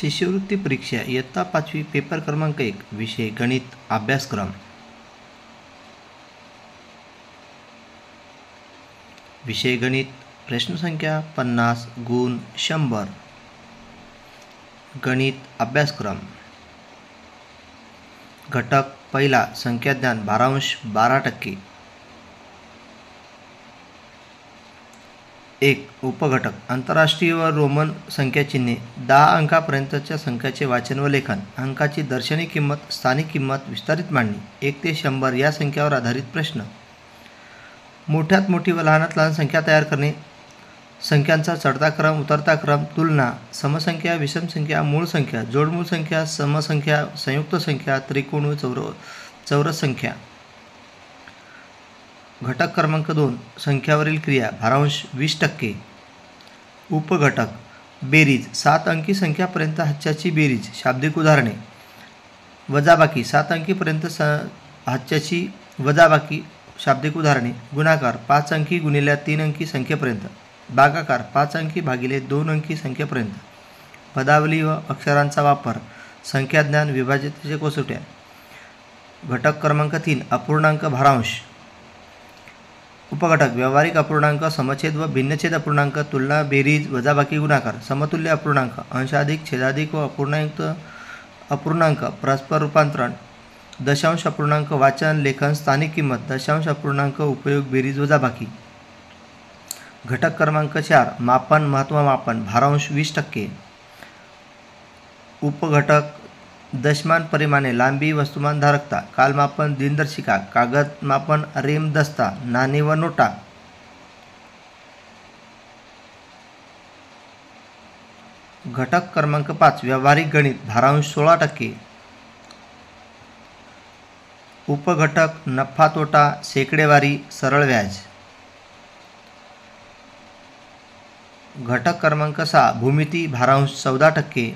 शिष्यवृत्ती परीक्षा इयत्ता 5वी पेपर क्रमांक 1 विषय गणित अभ्यासक्रम। विषय गणित, प्रश्न संख्या 50 गुण 100। गणित अभ्यासक्रम। घटक पहिला संख्याज्ञान भारांश 12%। 1. उपघटक आंतरराष्ट्रीय व रोमन संख्याचिन्हे 10 अंकापर्यंतच्या संख्याचे वाचन व लेखन। अंकाची दर्शनी किंमत, स्थानिक किंमत, विस्तारित मांडणी। 1 ते 100 या संख्यावर आधारित प्रश्न। मोठ्यात मोठी व लहानात लहान संख्या तयार करणे। संख्यांचा चढता क्रम, उतरता क्रम, तुलना, समसंख्या, विषम संख्या, मूळ संख्या, जोडमूळ संख्या, समसंख्या, संयुक्त संख्या, त्रिकोण व चौरस संख्या। घटक क्रमांक 2 संख्यावरील क्रिया भारांश 20%। उपघटक बेरीज 7 अंकी संख्यापर्यंत हाच्याची बेरीज। शाब्दिक उदाहरणे। वजाबाकी 7 अंकीपर्यंत हाच्याची वजाबाकी। शाब्दिक उदाहरणे। गुणाकार 5 अंकी गुणिले 3 अंकी संख्येपर्यंत। भागाकार 5 अंकी भागिले 2 अंकी संख्येपर्यंत। पदावली व अक्षरांचा वापर। संख्याज्ञान, विभाज्यतेच्या कसोट्या। घटक क्रमांक 3 अपूर्णांक भारांश। उपघटक व्यावहारिक अपूर्णांक, समछेद व भिन्नछेद अपूर्णांक, तुलना, बेरीज, वजाबाकी, गुणाकार, समतुल्य अपूर्णांक, अंशाधिक, छेदाधिक व अपूर्णांक अपूर्णांक, परस्पर रूपांतरण, दशांश अपूर्णांक, वाचन, लेखन, स्थानिक किंमत, दशांश अपूर्णांक, उपयोग, बेरीज, वजाबाकी। घटक क्रमांक 4 मापन, महत्त्व मापन, भारांश 20%। उपघटक दशमान परिमाणे, लांबी, वस्तुमान धारकता, कालमापन, दिनदर्शिका, कागद मापन, रेम, दस्ता, नाणी व नोटा। घटक क्रमांक 5 व्यावहारिक गणित भारांश 16%। उपघटक नफा तोटा, शेकडेवारी, सरळ व्याज। घटक क्रमांक 6 भूमिती भारांश 14%।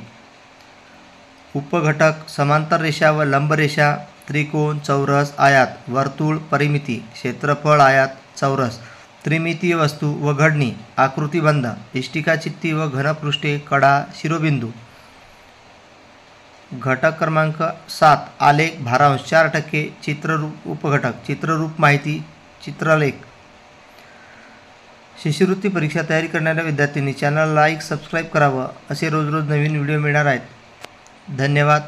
उपघटक समांतर रेषा व लंब रेषा, त्रिकोण, चौरस, आयत, वर्तुळ, परिमिती, क्षेत्रफळ, आयत, चौरस, त्रिमितीय वस्तू व घडणी, आकृतिबंध, इष्टिका, चित्ती व घनपृष्ठे, कडा, शिरोबिंदू। घटक क्रमांक 7 आलेख भारांश 4%। चित्ररूप उपघटक चित्ररूप माहिती, चित्रलेख। शिष्यवृत्ती परीक्षा तयारी करणाऱ्या विद्यार्थ्यांनी चॅनलला लाईक, सबस्क्राईब करावं। असे रोज रोज नवीन व्हिडिओ मिळणार आहेत। धन्यवाद।